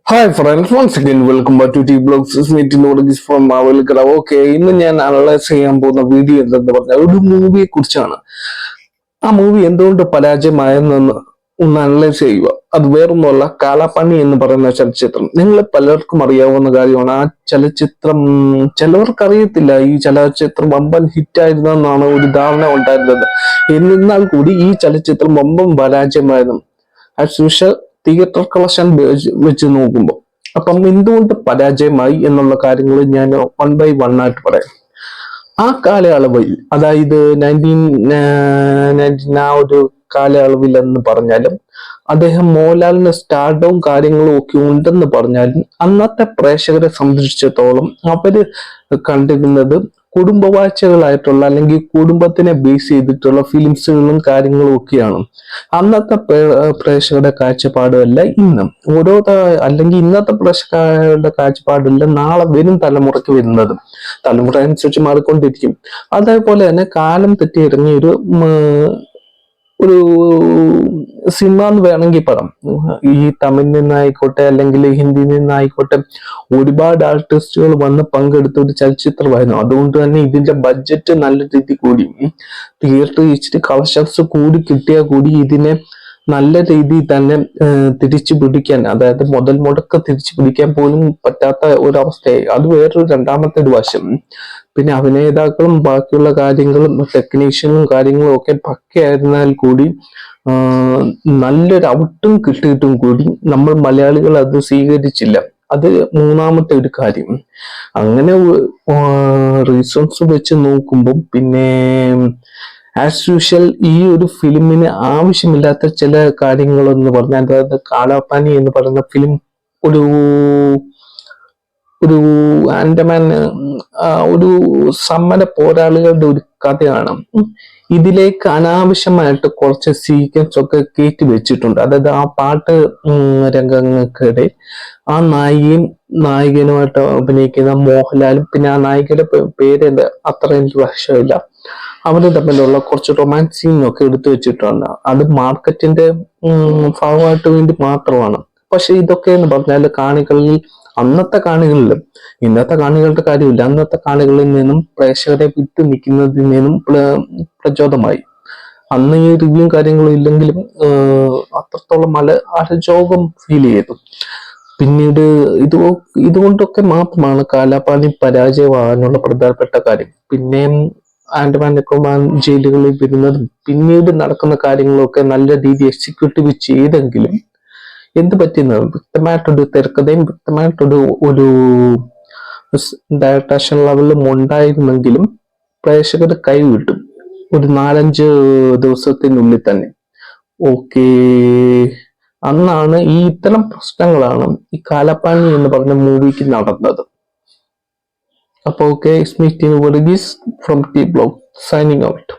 Hi friends, once again welcome back to T blogs meeting from മാവൽ കട. Okay, ഇന്ന് ഞാൻ അനലൈസ് ചെയ്യാൻ പോകുന്ന വീഡിയോ എന്തെന്ന് പറഞ്ഞാൽ ഒരു മൂവിയെ കുറിച്ചാണ്. ആ മൂവി എന്തുകൊണ്ട് പരാജയമായെന്ന് ഒന്ന് അനലൈസ് ചെയ്യുക. അത് വേറൊന്നുമല്ല, കാലാപാനി എന്ന് പറയുന്ന ചലച്ചിത്രം. നിങ്ങൾ പലർക്കും അറിയാവുന്ന കാര്യമാണ്. ആ ചലച്ചിത്രം ചിലവർക്ക് അറിയത്തില്ല. ഈ ചലച്ചിത്രം വമ്പൻ ഹിറ്റായിരുന്നെന്നാണ് ഒരു ധാരണ ഉണ്ടായിരുന്നത്. എന്നിരുന്നാൽ കൂടി ഈ ചലച്ചിത്രം വമ്പൻ പരാജയമായിരുന്നു. ആസ് യൂഷ്വൽ തിയേറ്റർ കളക്ഷൻ വെച്ച് നോക്കുമ്പോൾ. അപ്പം എന്തുകൊണ്ട് പരാജയമായി എന്നുള്ള കാര്യങ്ങൾ ഞാൻ വൺ ബൈ വൺ ആയിട്ട് പറയാം. ആ കാലയളവിൽ, അതായത് 1990 ആ ഒരു കാലയളവിൽ എന്ന് പറഞ്ഞാലും, അദ്ദേഹം മോഹൻലാലിന് സ്റ്റാർഡും കാര്യങ്ങളും ഒക്കെ ഉണ്ടെന്ന് പറഞ്ഞാലും, അന്നത്തെ പ്രേക്ഷകരെ സംബന്ധിച്ചിടത്തോളം അവര് കണ്ടിരുന്നത് കുടുംബവാഴ്ചകളായിട്ടുള്ള, അല്ലെങ്കിൽ കുടുംബത്തിനെ ബേസ് ചെയ്തിട്ടുള്ള ഫിലിംസുകളും കാര്യങ്ങളും ഒക്കെയാണ്. അന്നത്തെ പ്രേക്ഷകരുടെ കാഴ്ചപ്പാടുമല്ല ഇന്നും. അല്ലെങ്കിൽ ഇന്നത്തെ പ്രേക്ഷകരുടെ കാഴ്ചപ്പാടല്ല നാളെ വരും തലമുറയ്ക്ക് വരുന്നത്. തലമുറ അനുസരിച്ച് മാറിക്കൊണ്ടിരിക്കും. അതേപോലെ തന്നെ കാലം തെറ്റി ഇറങ്ങിയൊരു ഒരു സിനിമ എന്ന് വേണമെങ്കിൽ പറയാം. ഈ തമിഴിൽ നിന്നായിക്കോട്ടെ അല്ലെങ്കിൽ ഹിന്ദിയിൽ നിന്നായിക്കോട്ടെ ഒരുപാട് ആർട്ടിസ്റ്റുകൾ വന്ന് പങ്കെടുത്ത ഒരു ചലച്ചിത്രമായിരുന്നു. അതുകൊണ്ട് തന്നെ ഇതിന്റെ ബഡ്ജറ്റ് നല്ല രീതി കൂടി, തിയേറ്റർ ഇച്ചിരി കളക്ഷൻസ് കൂടി കിട്ടിയാൽ കൂടി ഇതിനെ നല്ല രീതിയിൽ തന്നെ തിരിച്ചു പിടിക്കാൻ, അതായത് മുതൽ മുടക്ക് തിരിച്ചു പിടിക്കാൻ പോലും പറ്റാത്ത ഒരവസ്ഥയായി. അത് വേറൊരു രണ്ടാമത്തെ ഒരു വശം. പിന്നെ അഭിനേതാക്കളും ബാക്കിയുള്ള കാര്യങ്ങളും ടെക്നീഷ്യനും കാര്യങ്ങളും ഒക്കെ പക്കയായിരുന്നാൽ കൂടി നല്ലൊരു ഔട്ടും കിട്ടിയിട്ടും കൂടി നമ്മൾ മലയാളികൾ അത് സ്വീകരിച്ചില്ല. അത് മൂന്നാമത്തെ ഒരു കാര്യം. അങ്ങനെ റീസൺസ് വെച്ച് നോക്കുമ്പോൾ പിന്നെ ആസ് യൂഷ്വൽ ഈ ഒരു ഫിലിമിന് ആവശ്യമില്ലാത്ത ചില കാര്യങ്ങളെന്ന് പറഞ്ഞാൽ, അതായത് കാലാപാനി എന്ന് പറയുന്ന ഫിലിം ഒരു ഒരു ആൻഡമാൻ ഒരു സമര പോരാളികളുടെ ഒരു കഥയാണ്. ഇതിലേക്ക് അനാവശ്യമായിട്ട് കുറച്ച് സീക്വൻസ് ഒക്കെ കയറ്റി വെച്ചിട്ടുണ്ട്. അതായത് ആ പാട്ട് രംഗങ്ങൾക്കിടെ ആ നായികയും നായകനുമായിട്ട് അഭിനയിക്കുന്ന മോഹൻലാലും, പിന്നെ ആ നായികയുടെ പേര് അത്ര എനിക്ക് വശമില്ല, അവര് തമ്മിലുള്ള കുറച്ച് റൊമാൻസ് സീനൊക്കെ എടുത്തു വെച്ചിട്ടുണ്ട്. അത് മാർക്കറ്റിന്റെ ഭാഗമായിട്ട് വേണ്ടി മാത്രമാണ്. പക്ഷെ ഇതൊക്കെ എന്ന് പറഞ്ഞാൽ അന്നത്തെ കാണികളിലും, ഇന്നത്തെ കാണികളുടെ കാര്യമില്ല, അന്നത്തെ കാണികളിൽ നിന്നും പ്രേക്ഷകരെ വിട്ടു നിൽക്കുന്നതിൽ നിന്നും പ്രചോദമായി. അന്ന് ഈ റിവ്യൂ കാര്യങ്ങളും ഇല്ലെങ്കിലും അത്രത്തോളം അരജോകം ഫീൽ ചെയ്തു. പിന്നീട് ഇതുകൊണ്ടൊക്കെ മാത്രമാണ് കാലാപാനി പരാജയമാകാനുള്ള പ്രധാനപ്പെട്ട കാര്യം. പിന്നെയും ആൻഡമാൻ നിക്കോബാർ ജയിലുകളിൽ വരുന്നതും പിന്നീട് നടക്കുന്ന കാര്യങ്ങളൊക്കെ നല്ല രീതി എക്സിക്യൂട്ടീവ് ചെയ്തെങ്കിലും എന്ത് പറ്റുന്നത്, വ്യക്തമായിട്ടൊരു തിരക്കഥയും വ്യക്തമായിട്ടൊരു ഡയറക്ഷൻ ലെവലിലും ഉണ്ടായിരുന്നെങ്കിലും പ്രേക്ഷകർ കൈവിട്ടും ഒരു 4-5 ദിവസത്തിനുള്ളിൽ തന്നെ. ഓക്കെ, അന്നാണ് ഈ ഇത്തരം പ്രശ്നങ്ങളാണ് ഈ കാലാപാനി എന്ന് പറഞ്ഞ മൂവിക്ക് നടന്നത്. അപ്പോൾ okay, it's me T Varghese from T blog signing out.